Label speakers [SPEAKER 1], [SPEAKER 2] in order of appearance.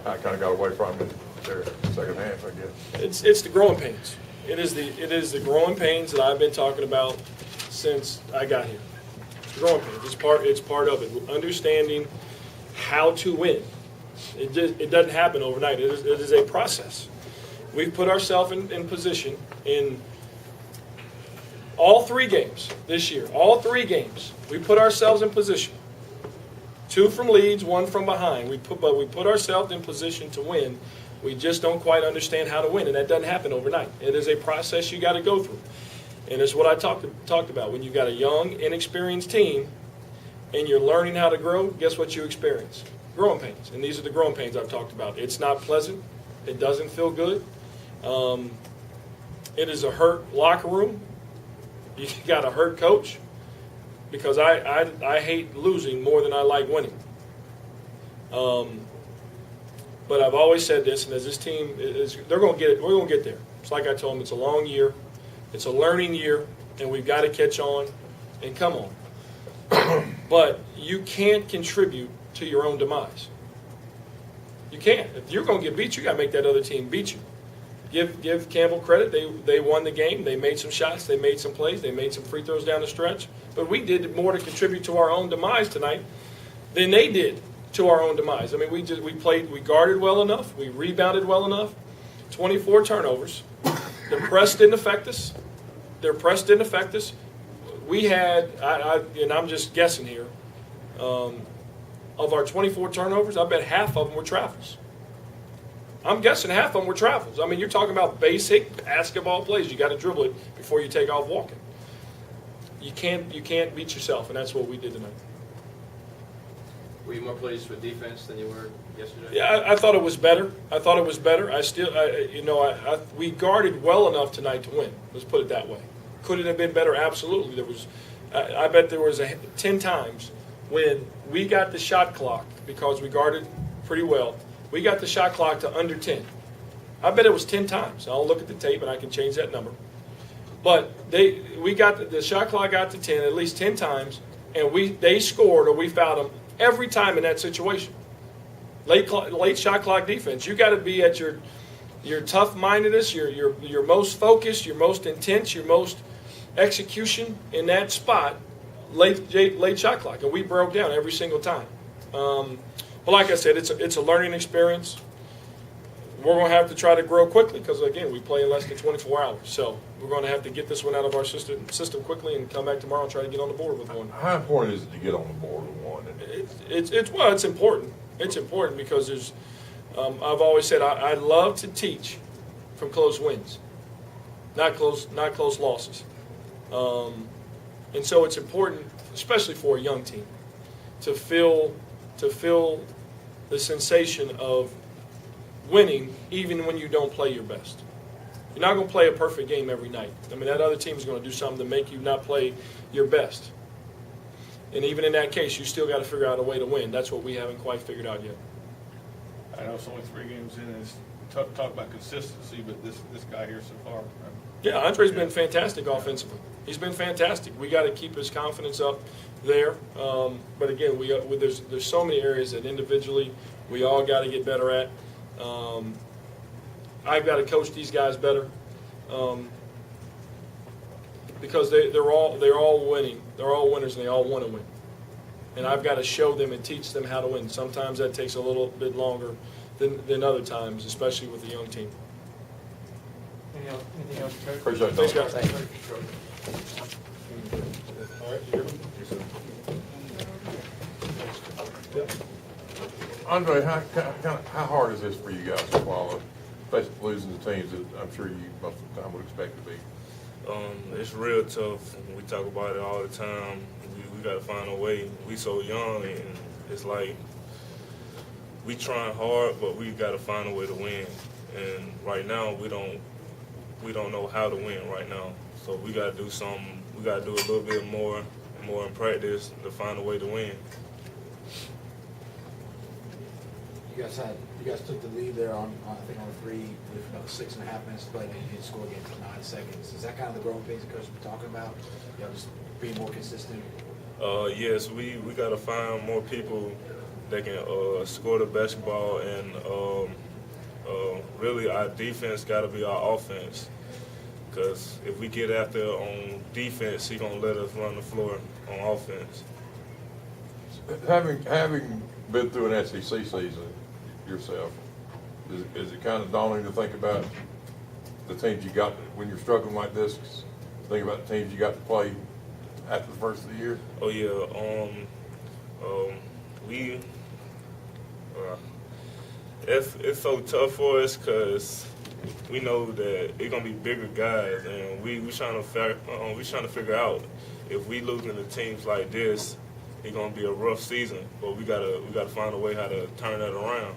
[SPEAKER 1] I kind of got away from it there second half, I guess.
[SPEAKER 2] It's the growing pains. It is the growing pains that I've been talking about since I got here. It's growing pains. It's part of it. Understanding how to win. It doesn't happen overnight. It is a process. We've put ourselves in position in all 3 games this year. All 3 games, we put ourselves in position. 2 from leads, 1 from behind. But we put ourselves in position to win. We just don't quite understand how to win, and that doesn't happen overnight. It is a process you got to go through, and it's what I talked about. When you've got a young, inexperienced team, and you're learning how to grow, guess what you experience? Growing pains, and these are the growing pains I've talked about. It's not pleasant. It doesn't feel good. It is a hurt locker room. You got a hurt coach, because I hate losing more than I like winning. But I've always said this, and as this team they're going to get it. We're going to get there. It's like I told them. It's a long year. It's a learning year, and we've got to catch on and come on. But you can't contribute to your own demise. You can't. If you're going to get beat, you got to make that other team beat you. Give Campbell credit. They won the game. They made some shots. They made some plays. They made some free throws down the stretch. But we did more to contribute to our own demise tonight than they did to our own demise. I mean, we guarded well enough. We rebounded well enough. 24 turnovers. The press didn't affect us. Their press didn't affect us. We had, and I'm just guessing here, of our 24 turnovers, I bet half of them were travels. I'm guessing half of them were travels. I mean, you're talking about basic basketball plays. You got to dribble it before you take off walking. You can't beat yourself, and that's what we did tonight.
[SPEAKER 3] Were you more pleased with defense than you were yesterday?
[SPEAKER 2] Yeah, I thought it was better. We guarded well enough tonight to win. Let's put it that way. Could it have been better? Absolutely. I bet there was 10 times when we got the shot clock, because we guarded pretty well. We got the shot clock to under 10. I bet it was 10 times. I'll look at the tape and I can change that number. But we got the shot clock got to 10 at least 10 times, and they scored or we fouled them every time in that situation. Late shot clock defense. You got to be at your tough-mindedness, your most focused, your most intense, your most execution in that spot. Late shot clock, and we broke down every single time. But like I said, it's a learning experience. We're going to have to try to grow quickly because, again, we play in less than 24 hours. So we're going to have to get this one out of our system quickly and come back tomorrow and try to get on the board with one.
[SPEAKER 1] How important is it to get on the board with one?
[SPEAKER 2] It's important. It's important because there's. I've always said I love to teach from close wins, not close losses. And so it's important, especially for a young team, to feel the sensation of winning even when you don't play your best. You're not going to play a perfect game every night. I mean, that other team is going to do something to make you not play your best. And even in that case, you still got to figure out a way to win. That's what we haven't quite figured out yet.
[SPEAKER 4] I know it's only 3 games in, and it's tough to talk about consistency, but this guy here so far.
[SPEAKER 2] Yeah, Andre's been fantastic offensively. He's been fantastic. We got to keep his confidence up there. But again, there's so many areas that individually we all got to get better at. I've got to coach these guys better because they're all winning. They're all winners, and they all want to win. And I've got to show them and teach them how to win. Sometimes that takes a little bit longer than other times, especially with a young team.
[SPEAKER 5] Anything else, Coach?
[SPEAKER 1] Appreciate it.
[SPEAKER 2] Thanks, guys.
[SPEAKER 1] All right, you hear me? Andre, how hard is this for you guys to follow, especially losing the teams that I'm sure you most of the time would expect to be?
[SPEAKER 6] It's real tough. We talk about it all the time. We got to find a way. We so young, and it's like we trying hard, but we got to find a way to win. And right now, we don't know how to win right now. So we got to do something. We got to do a little bit more in practice to find a way to win.
[SPEAKER 5] You guys took the lead there on I think on 3 with about 6.5 minutes to play, and you scored again for 9 seconds. Is that kind of the growing pains the coach been talking about? Just being more consistent.
[SPEAKER 6] Yes, we got to find more people that can score the basketball and really our defense got to be our offense. Because if we get after on defense, he gonna let us run the floor on offense.
[SPEAKER 1] Having been through an SEC season yourself, is it kind of daunting to think about the teams you got when you're struggling like this? Think about the teams you got to play after the first of the year.
[SPEAKER 6] Oh yeah, it's so tough for us because we know that it's gonna be bigger guys, and we trying to figure out if we losing to teams like this, it's gonna be a rough season. But we gotta find a way how to turn that around.